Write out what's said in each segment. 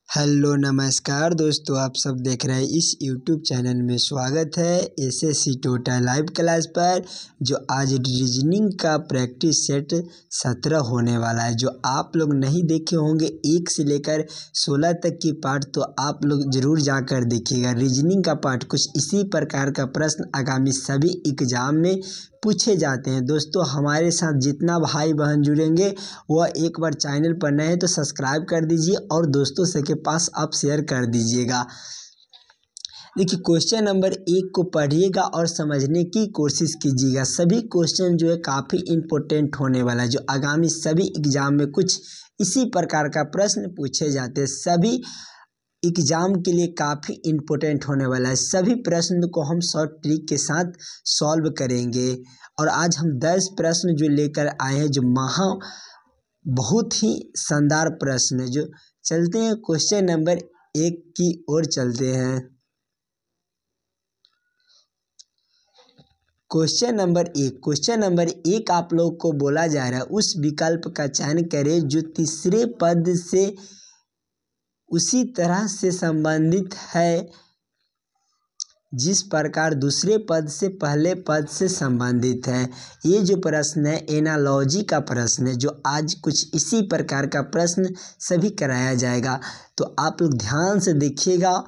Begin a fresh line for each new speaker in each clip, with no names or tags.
Hello नमस्कार दोस्तों, आप सब देख रहे हैं इस यूट्यूब चैनल में। स्वागत है एसएससी टोटल लाइव क्लास पर। जो आज रीजनिंग का प्रैक्टिस सेट 17 होने वाला है, जो आप लोग नहीं देखे होंगे 1 से लेकर 16 तक की पार्ट, तो आप लोग ज़रूर जाकर देखिएगा। रीजनिंग का पार्ट कुछ इसी प्रकार का प्रश्न आगामी सभी एग्जाम में पूछे जाते हैं। दोस्तों, हमारे साथ जितना भाई बहन जुड़ेंगे वह एक बार चैनल पर नए हैं तो सब्सक्राइब कर दीजिए और दोस्तों से के पास आप शेयर कर दीजिएगा। देखिए, क्वेश्चन नंबर 1 को पढ़िएगा और समझने की कोशिश कीजिएगा। सभी क्वेश्चन जो है काफ़ी इम्पोर्टेंट होने वाला है, जो आगामी सभी एग्जाम में कुछ इसी प्रकार का प्रश्न पूछे जाते हैं। सभी एग्जाम के लिए काफ़ी इम्पोर्टेंट होने वाला है। सभी प्रश्न को हम शॉर्ट ट्रिक के साथ सॉल्व करेंगे और आज हम 10 प्रश्न जो लेकर आए हैं, जो बहुत ही शानदार प्रश्न है। जो चलते हैं क्वेश्चन नंबर 1 की ओर चलते हैं। क्वेश्चन नंबर एक आप लोग को बोला जा रहा है, उस विकल्प का चयन करें जो तीसरे पद से उसी तरह से संबंधित है जिस प्रकार दूसरे पद से पहले पद से संबंधित है। ये जो प्रश्न है एनालॉजी का प्रश्न है, जो आज कुछ इसी प्रकार का प्रश्न सभी कराया जाएगा। तो आप लोग ध्यान से देखिएगा,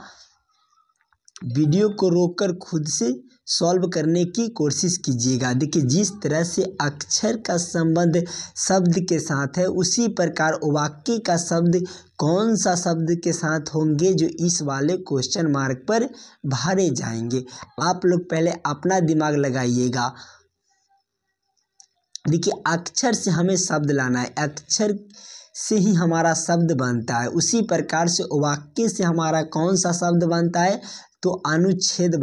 वीडियो को रोककर खुद से सॉल्व करने की कोशिश कीजिएगा। देखिए, जिस तरह से अक्षर का संबंध शब्द के साथ है, उसी प्रकार वाक्य का शब्द कौन सा शब्द के साथ होंगे, जो इस वाले क्वेश्चन मार्क पर भरे जाएंगे। आप लोग पहले अपना दिमाग लगाइएगा। देखिए, अक्षर से हमें शब्द लाना है, अक्षर से ही हमारा शब्द बनता है। उसी प्रकार से वाक्य से हमारा कौन सा शब्द बनता है, तो अनुच्छेद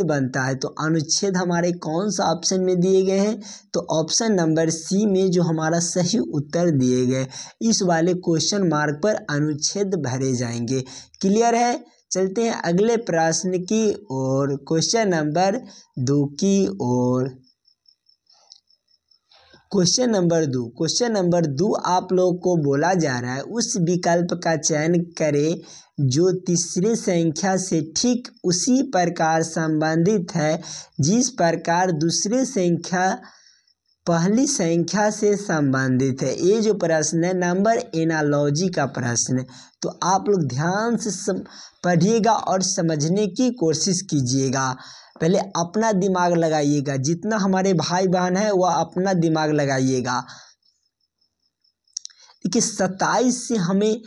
बनता है। तो अनुच्छेद हमारे कौन सा ऑप्शन में दिए गए हैं, तो ऑप्शन नंबर सी में जो हमारा सही उत्तर दिए गए, इस वाले क्वेश्चन मार्क पर अनुच्छेद भरे जाएंगे। क्लियर है? चलते हैं अगले प्रश्न की ओर, क्वेश्चन नंबर 2 की ओर। क्वेश्चन नंबर 2 आप लोग को बोला जा रहा है, उस विकल्प का चयन करें जो तीसरे संख्या से ठीक उसी प्रकार संबंधित है जिस प्रकार दूसरे संख्या पहली संख्या से संबंधित है। ये जो प्रश्न है नंबर एनालॉजी का प्रश्न है। तो आप लोग ध्यान से पढ़िएगा और समझने की कोशिश कीजिएगा। पहले अपना दिमाग लगाइएगा, जितना हमारे भाई बहन है वह अपना दिमाग लगाइएगा। देखिए, 27 से हमें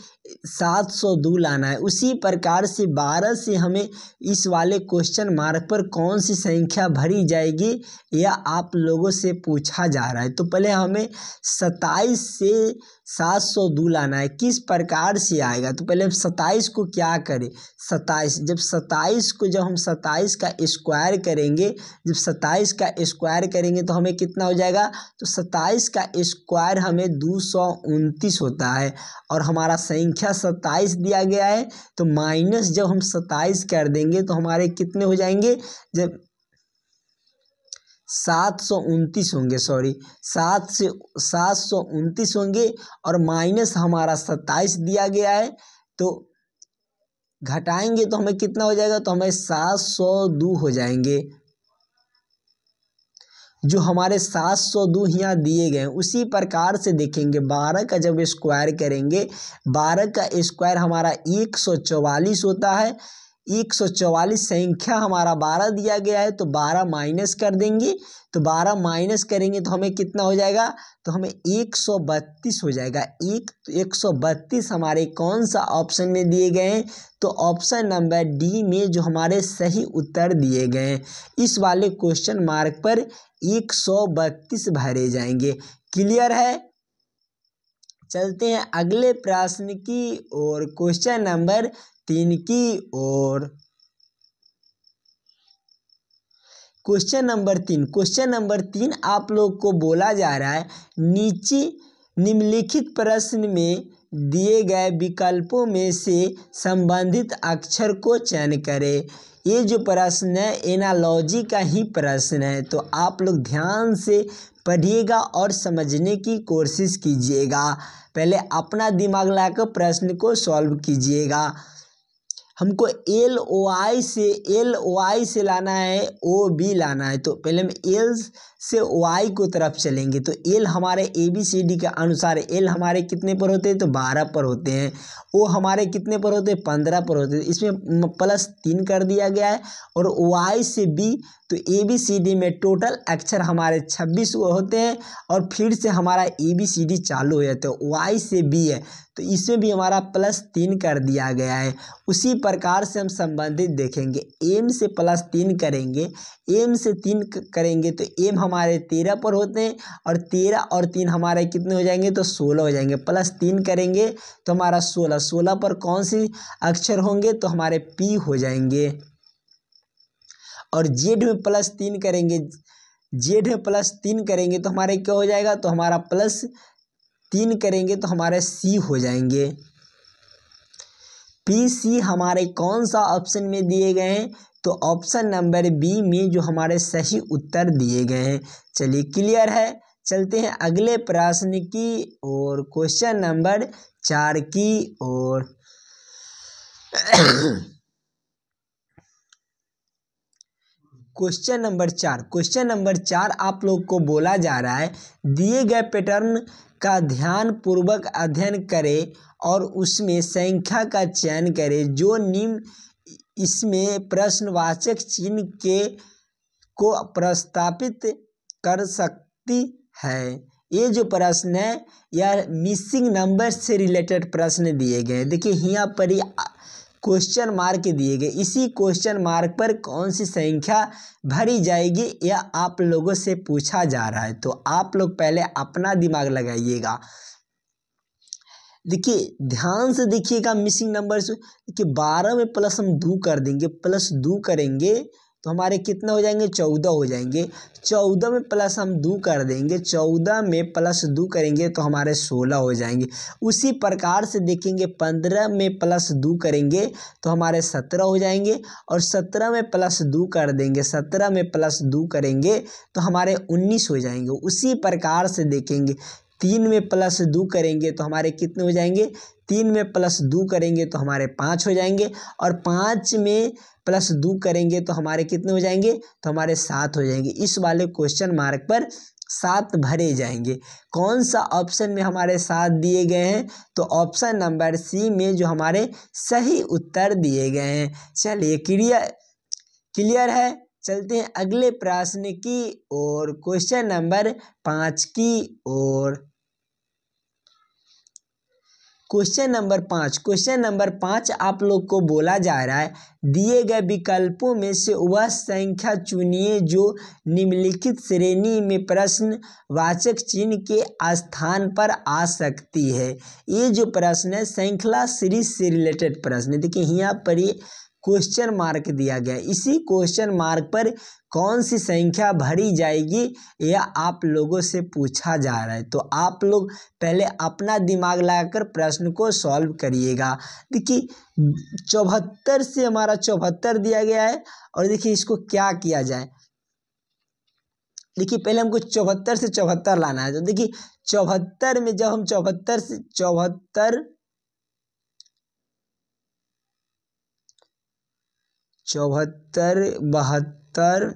702 लाना है, उसी प्रकार से 12 से हमें इस वाले क्वेश्चन मार्क पर कौन सी संख्या भरी जाएगी, यह आप लोगों से पूछा जा रहा है। तो पहले हमें 27 से 702 लाना है। किस प्रकार से आएगा, तो पहले हम 27 को क्या करें, 27 को जब हम 27 का स्क्वायर करेंगे, जब 27 का स्क्वायर करेंगे तो हमें कितना हो जाएगा, तो 27 का स्क्वायर हमें 229 होता है और हमारा संख्या 27 दिया गया है। तो माइनस जब हम 27 कर देंगे तो हमारे कितने हो जाएंगे, जब 729 होंगे, 729 होंगे और माइनस हमारा 27 दिया गया है, तो घटाएंगे तो हमें कितना हो जाएगा, तो हमें 702 हो जाएंगे। जो हमारे 702 यहाँ दिए गए हैं, उसी प्रकार से देखेंगे 12 का जब स्क्वायर करेंगे, 12 का स्क्वायर हमारा 144 होता है। 144 संख्या हमारा 12 दिया गया है, तो 12 माइनस कर देंगे, तो 12 माइनस करेंगे तो हमें कितना हो जाएगा, तो हमें 132 हो जाएगा। 132 हमारे कौन सा ऑप्शन में दिए गए हैं, तो ऑप्शन नंबर डी में जो हमारे सही उत्तर दिए गए हैं, इस वाले क्वेश्चन मार्क पर 132 भरे जाएंगे। क्लियर है? चलते हैं अगले प्रश्न की ओर, क्वेश्चन नंबर 3 की ओर। क्वेश्चन नंबर 3 आप लोग को बोला जा रहा है, नीचे निम्नलिखित प्रश्न में दिए गए विकल्पों में से संबंधित अक्षर को चयन करें। ये जो प्रश्न है एनालॉजी का ही प्रश्न है, तो आप लोग ध्यान से पढ़िएगा और समझने की कोशिश कीजिएगा। पहले अपना दिमाग लगाकर प्रश्न को सॉल्व कीजिएगा। हमको एल ओ आई से लाना है, ओ बी लाना है, तो पहले हम एल से वाई को तरफ चलेंगे। तो एल हमारे ABCD के अनुसार एल हमारे कितने पर होते हैं, तो 12 पर होते हैं। ओ हमारे कितने पर होते हैं, 15 पर होते हैं। इसमें +3 कर दिया गया है। और वाई से बी, तो ABCD में टोटल अक्षर हमारे 26 होते हैं और फिर से हमारा ABCD चालू हो जाता है। वाई से बी है तो इसमें भी हमारा +3 कर दिया गया है। उसी प्रकार से हम संबंधित देखेंगे। एम से +3 करेंगे, एम से 3 करेंगे तो एम हमारे 13 पर होते हैं और 13 और 3 हमारे कितने हो जाएंगे, तो 16 हो जाएंगे। +3 करेंगे तो हमारा 16 पर कौन सी अक्षर होंगे, तो हमारे पी हो जाएंगे। और जेड में +3 करेंगे, जेड में +3 करेंगे तो हमारे क्या हो जाएगा, तो हमारा +3 करेंगे तो हमारे सी हो जाएंगे। PC हमारे कौन सा ऑप्शन में दिए गए हैं, तो ऑप्शन नंबर बी में जो हमारे सही उत्तर दिए गए हैं। चलिए क्लियर है। चलते हैं अगले प्रश्न की और क्वेश्चन नंबर 4 की ओर। क्वेश्चन नंबर 4 आप लोग को बोला जा रहा है, दिए गए पैटर्न का ध्यान पूर्वक अध्ययन करें और उसमें संख्या का चयन करें जो निम्न इसमें प्रश्नवाचक चिन्ह को प्रस्तावित कर सकती है। ये जो प्रश्न है यह मिसिंग नंबर से रिलेटेड प्रश्न दिए गए। देखिए यहाँ पर क्वेश्चन मार्क दिए गए, इसी क्वेश्चन मार्क पर कौन सी संख्या भरी जाएगी यह आप लोगों से पूछा जा रहा है। तो आप लोग पहले अपना दिमाग लगाइएगा। देखिए ध्यान से देखिएगा मिसिंग नंबर से। देखिए 12 में प्लस हम 2 कर देंगे, +2 करेंगे तो हमारे कितने हो जाएंगे, 14 हो जाएंगे। 14 में प्लस हम 2 कर देंगे, 14 में +2 करेंगे तो हमारे 16 हो जाएंगे। उसी प्रकार से देखेंगे 15 में +2 करेंगे तो हमारे 17 हो जाएंगे। और 17 में +2 कर देंगे, 17 में +2 करेंगे तो हमारे 19 हो जाएंगे। उसी प्रकार से देखेंगे 3 में +2 करेंगे तो हमारे कितने हो जाएंगे, 3 में +2 करेंगे तो हमारे 5 हो जाएंगे। और 5 में +2 करेंगे तो हमारे कितने हो जाएंगे, तो हमारे 7 हो जाएंगे। इस वाले क्वेश्चन मार्क पर 7 भरे जाएंगे। कौन सा ऑप्शन में हमारे 7 दिए गए हैं, तो ऑप्शन नंबर सी में जो हमारे सही उत्तर दिए गए हैं। चलिए क्लियर है। चलते हैं अगले प्रश्न की और क्वेश्चन नंबर 5 की ओर। क्वेश्चन नंबर 5 आप लोग को बोला जा रहा है, दिए गए विकल्पों में से वह संख्या चुनिए जो निम्नलिखित श्रेणी में प्रश्नवाचक चिन्ह के स्थान पर आ सकती है। ये जो प्रश्न है श्रृंखला सीरीज से रिलेटेड प्रश्न है। देखिए यहाँ पर ये क्वेश्चन मार्क दिया गया है, इसी क्वेश्चन मार्क पर कौन सी संख्या भरी जाएगी यह आप लोगों से पूछा जा रहा है। तो आप लोग पहले अपना दिमाग लगाकर प्रश्न को सॉल्व करिएगा। देखिए 74 से हमारा 74 दिया गया है और देखिए इसको क्या किया जाए। देखिए पहले हमको 74 से 74 लाना है। तो देखिए 74 में जब हम 74 से 74 72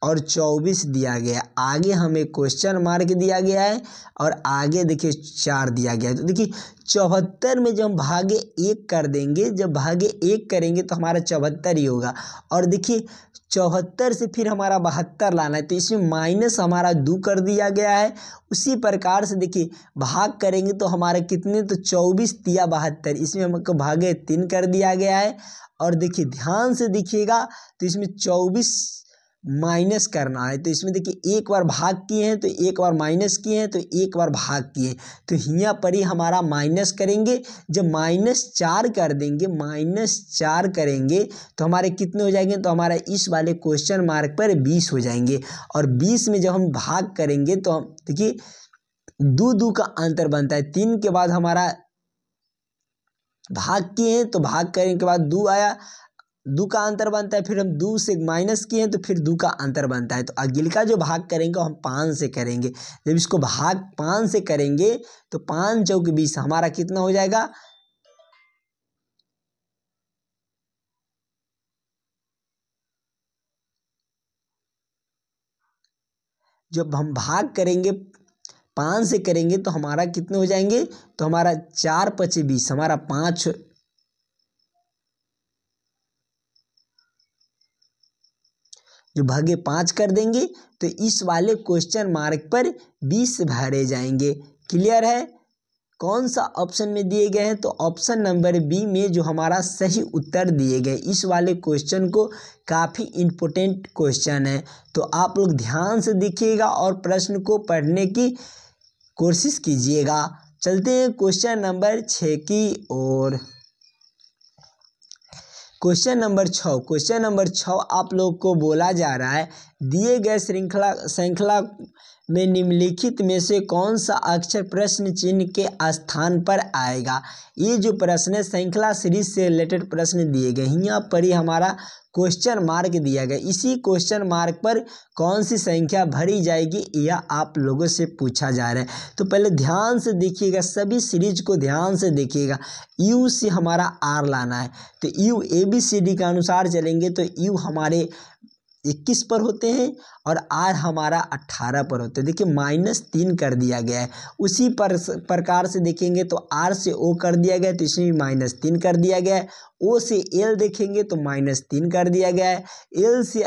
और 24 दिया गया। आगे हमें क्वेश्चन मार्क दिया गया है और आगे देखिए 4 दिया गया है। तो देखिए 74 में जब हम भागे 1 कर देंगे, जब भागे 1 करेंगे तो हमारा 74 ही होगा। और देखिए 74 से फिर हमारा 72 लाना है, तो इसमें माइनस हमारा 2 कर दिया गया है। उसी प्रकार से देखिए भाग करेंगे तो हमारे कितने, तो 24 तिया 72, इसमें हमको भागे 3 कर दिया गया है। और देखिए ध्यान से देखिएगा तो इसमें 24 माइनस करना है। तो इसमें देखिए एक बार भाग किए हैं तो एक बार माइनस किए हैं तो एक बार भाग किए, तो यहाँ पर ही हमारा माइनस करेंगे। जब -4 कर देंगे, -4 करेंगे तो हमारे कितने हो जाएंगे, तो हमारा इस वाले क्वेश्चन मार्क पर 20 हो जाएंगे। और 20 में जब हम भाग करेंगे तो हम देखिए 2 का अंतर बनता है, 3 के बाद हमारा भाग किए हैं तो भाग करने के बाद 2 आया, 2 का अंतर बनता है, फिर हम 2 से माइनस किए हैं तो फिर 2 का अंतर बनता है। तो अगिल का जो भाग करेंगे हम 5 से करेंगे। जब इसको भाग 5 से करेंगे तो 5 चौक 20 हमारा कितना हो जाएगा, जब हम भाग करेंगे 5 से करेंगे तो हमारा कितने हो जाएंगे, तो हमारा 4 5 20 हमारा 5, जो भागे 5 कर देंगे तो इस वाले क्वेश्चन मार्क पर 20 भरे जाएंगे। क्लियर है। कौन सा ऑप्शन में दिए गए हैं, तो ऑप्शन नंबर बी में जो हमारा सही उत्तर दिए गए। इस वाले क्वेश्चन को काफ़ी इम्पोर्टेंट क्वेश्चन है, तो आप लोग ध्यान से देखिएगा और प्रश्न को पढ़ने की कोशिश कीजिएगा। चलते हैं क्वेश्चन नंबर 6 की ओर। क्वेश्चन नंबर 6 आप लोग को बोला जा रहा है, दिए गए श्रृंखला में निम्नलिखित में से कौन सा अक्षर प्रश्न चिन्ह के स्थान पर आएगा। ये जो प्रश्न है श्रृंखला सीरीज से रिलेटेड प्रश्न दिए गए, यहाँ पर ही हमारा क्वेश्चन मार्क दिया गया। इसी क्वेश्चन मार्क पर कौन सी संख्या भरी जाएगी यह आप लोगों से पूछा जा रहा है। तो पहले ध्यान से देखिएगा, सभी सीरीज को ध्यान से देखिएगा। यू से हमारा आर लाना है, तो यू ABCD के अनुसार चलेंगे तो यू हमारे 21 पर होते हैं और आर हमारा 18 पर होते हैं। देखिए -3 कर दिया गया है। उसी प्रकार से देखेंगे तो आर से ओ कर दिया गया है, तो इसमें -3 कर दिया गया है। ओ से एल देखेंगे तो -3 कर दिया गया है। एल से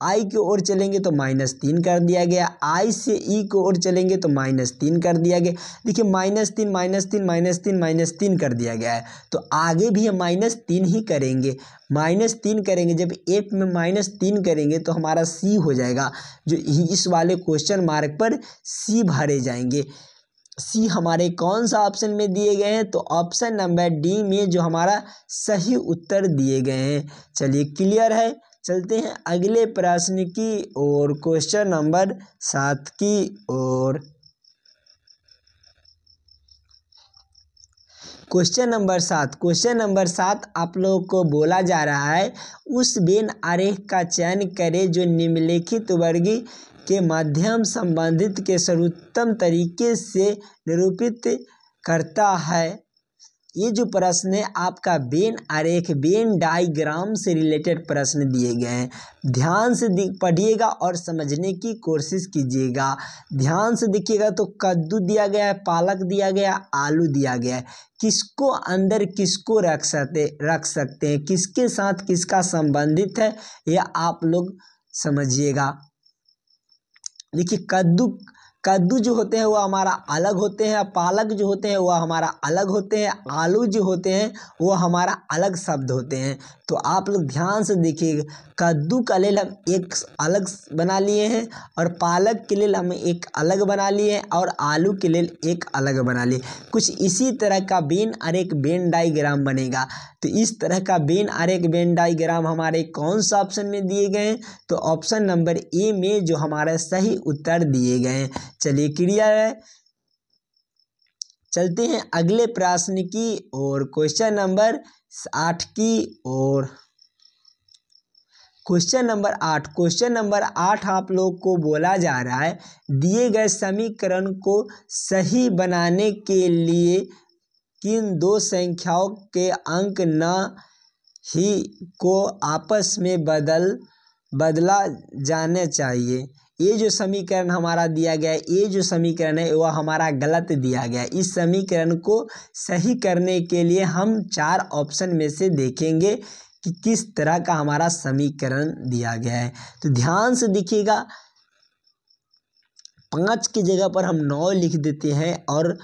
आई की ओर चलेंगे तो -3 कर दिया गया। आई से ई की ओर चलेंगे तो -3 कर दिया गया। देखिए -3 कर दिया गया है, तो आगे भी हम -3 ही करेंगे, -3 करेंगे। जब एफ में -3 करेंगे तो हमारा सी हो जाएगा, जो इस वाले क्वेश्चन मार्क पर सी भरे जाएंगे। सी हमारे कौन सा ऑप्शन में दिए गए हैं, तो ऑप्शन नंबर डी में जो हमारा सही उत्तर दिए गए हैं। चलिए क्लियर है। चलते हैं अगले प्रश्न की ओर, क्वेश्चन नंबर 7 की ओर। क्वेश्चन नंबर 7 आप लोगों को बोला जा रहा है, उस वेन आरेख का चयन करें जो निम्नलिखित वर्ग के माध्यम संबंधित के सर्वोत्तम तरीके से निरूपित करता है। ये जो प्रश्न है आपका वेन आरेख, वेन डायग्राम से रिलेटेड प्रश्न दिए गए हैं। ध्यान से पढ़िएगा और समझने की कोशिश कीजिएगा। ध्यान से देखिएगा तो कद्दू दिया गया है, पालक दिया गया, आलू दिया गया है। किसको अंदर किसको रख सकते हैं, किसके साथ किसका संबंधित है, यह आप लोग समझिएगा। देखिए कद्दू जो होते हैं वो हमारा अलग होते हैं, पालक जो होते हैं वो हमारा अलग होते हैं, आलू जो होते हैं वो हमारा अलग शब्द होते हैं। तो आप लोग ध्यान से देखिए, कद्दू का लेल हम एक अलग बना लिए हैं और पालक के लेल हम एक अलग बना लिए हैं और आलू के लेल एक अलग बना लिए। कुछ इसी तरह का वेन आरेख वेन डायग्राम बनेगा। तो इस तरह का वेन आरेख वेन डायग्राम हमारे कौन सा ऑप्शन में दिए गए हैं, तो ऑप्शन नंबर ए में जो हमारे सही उत्तर दिए गए हैं। चलिए क्लियर है। चलते हैं अगले प्रश्न की ओर, क्वेश्चन नंबर 8 की ओर। क्वेश्चन नंबर 8 आप लोग को बोला जा रहा है, दिए गए समीकरण को सही बनाने के लिए किन दो संख्याओं के अंक न ही को आपस में बदला जाना चाहिए। ये जो समीकरण हमारा दिया गया है, ये जो समीकरण है वह हमारा गलत दिया गया है। इस समीकरण को सही करने के लिए हम 4 ऑप्शन में से देखेंगे कि किस तरह का हमारा समीकरण दिया गया है। तो ध्यान से देखिएगा, 5 की जगह पर हम 9 लिख देते हैं और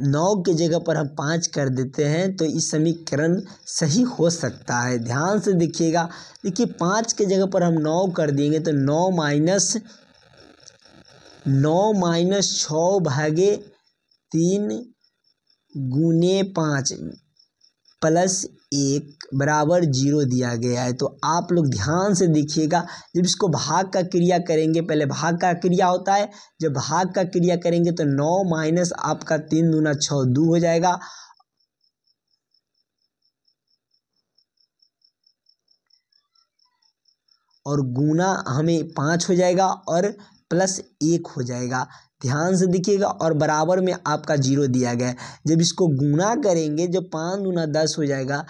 9 की जगह पर हम 5 कर देते हैं, तो इस समीकरण सही हो सकता है। ध्यान से देखिएगा, देखिए 5 की जगह पर हम 9 कर देंगे तो 9 माइनस 6 भागे 3 गुने 5 प्लस 1 बराबर 0 दिया गया है। तो आप लोग ध्यान से देखिएगा, जब इसको भाग का क्रिया करेंगे, पहले भाग का क्रिया होता है, जब भाग का क्रिया करेंगे तो 9 माइनस आपका 3 दूना 6 2 हो जाएगा और गुना हमें 5 हो जाएगा और प्लस 1 हो जाएगा। ध्यान से देखिएगा, और बराबर में आपका 0 दिया गया है। जब इसको गुना करेंगे, जब 5 दूना 10 हो जाएगा,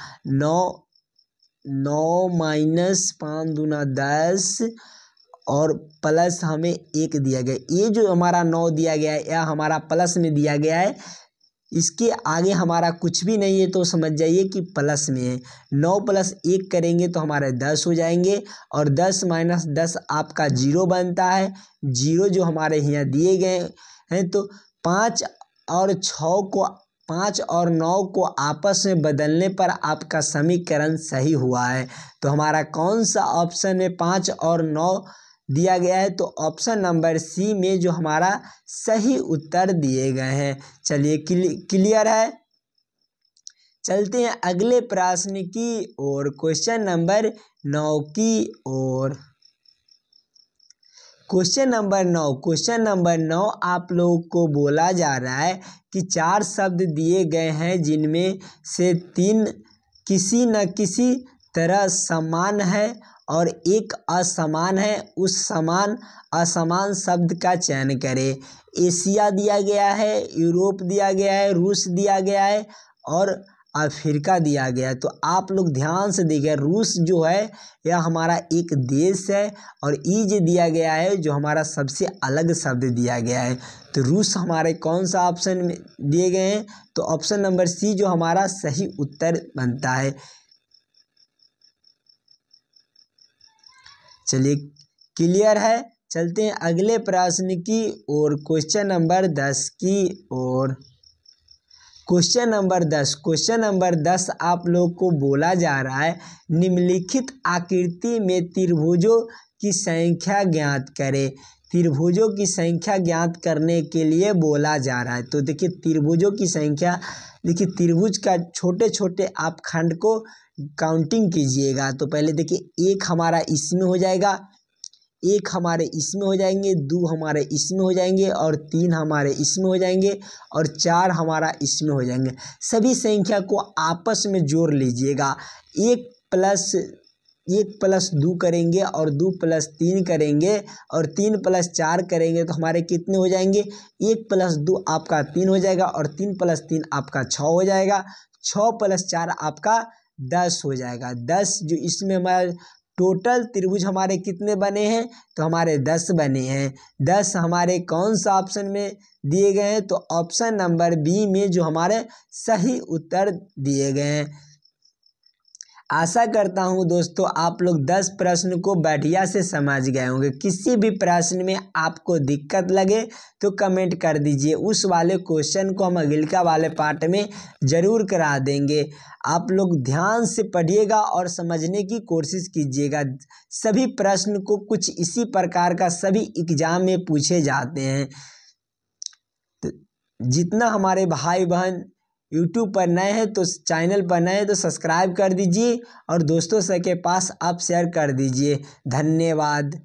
9 माइनस 5 दूना 10 और प्लस हमें 1 दिया गया। ये जो हमारा 9 दिया गया है, या हमारा प्लस में दिया गया है, इसके आगे हमारा कुछ भी नहीं है, तो समझ जाइए कि प्लस में है। 9 प्लस 1 करेंगे तो हमारे 10 हो जाएंगे, और 10 माइनस 10 आपका 0 बनता है। 0 जो हमारे यहाँ दिए गए हैं, तो 5 और 9 को आपस में बदलने पर आपका समीकरण सही हुआ है। तो हमारा कौन सा ऑप्शन में 5 और 9 दिया गया है? तो ऑप्शन नंबर सी में जो हमारा सही उत्तर दिए गए हैं। चलिए, क्लियर है। चलते हैं अगले प्रश्न की ओर, क्वेश्चन नंबर 9 की ओर। क्वेश्चन नंबर 9 आप लोगों को बोला जा रहा है कि 4 शब्द दिए गए हैं, जिनमें से 3 किसी न किसी तरह समान है और एक असमान है। उस असमान शब्द का चयन करें। एशिया दिया गया है, यूरोप दिया गया है, रूस दिया गया है और अफ्रीका दिया गया है। तो आप लोग ध्यान से देखिए, रूस जो है यह हमारा एक देश है, और ईज दिया गया है जो हमारा सबसे अलग शब्द दिया गया है। तो रूस हमारे कौन सा ऑप्शन में दिए गए हैं? तो ऑप्शन नंबर सी जो हमारा सही उत्तर बनता है। चलिए, क्लियर है। चलते हैं अगले प्रश्न की ओर, क्वेश्चन नंबर 10 की ओर। क्वेश्चन नंबर 10 आप लोग को बोला जा रहा है, निम्नलिखित आकृति में त्रिभुजों की संख्या ज्ञात करें। त्रिभुजों की संख्या ज्ञात करने के लिए बोला जा रहा है। तो देखिए, त्रिभुजों की संख्या, देखिए त्रिभुज का छोटे छोटे आप खंड को काउंटिंग कीजिएगा। तो पहले देखिए, एक हमारा इसमें हो जाएगा, एक हमारे इसमें हो जाएंगे, 2 हमारे इसमें हो जाएंगे, और 3 हमारे इसमें हो जाएंगे, और 4 हमारा इसमें हो जाएंगे। सभी संख्या को आपस में जोड़ लीजिएगा। 1 प्लस 2 करेंगे, और 2 प्लस 3 करेंगे, और 3 प्लस 4 करेंगे, तो हमारे कितने हो जाएंगे? 1 प्लस 2 आपका 3 हो जाएगा, और 3 प्लस 3 आपका 6 हो जाएगा। 6 प्लस 4 आपका 10 हो जाएगा। 10 जो इसमें हमारा टोटल त्रिभुज हमारे कितने बने हैं? तो हमारे 10 बने हैं। 10 हमारे कौन सा ऑप्शन में दिए गए हैं? तो ऑप्शन नंबर बी में जो हमारे सही उत्तर दिए गए हैं। आशा करता हूं दोस्तों आप लोग 10 प्रश्न को बढ़िया से समझ गए होंगे। किसी भी प्रश्न में आपको दिक्कत लगे तो कमेंट कर दीजिए, उस वाले क्वेश्चन को हम अगलिका वाले पार्ट में ज़रूर करा देंगे। आप लोग ध्यान से पढ़िएगा और समझने की कोशिश कीजिएगा। सभी प्रश्न को कुछ इसी प्रकार का सभी एग्जाम में पूछे जाते हैं। तो जितना हमारे भाई बहन यूट्यूब पर नए हैं तो चैनल पर नए हैं तो सब्सक्राइब कर दीजिए, और दोस्तों के पास आप शेयर कर दीजिए। धन्यवाद।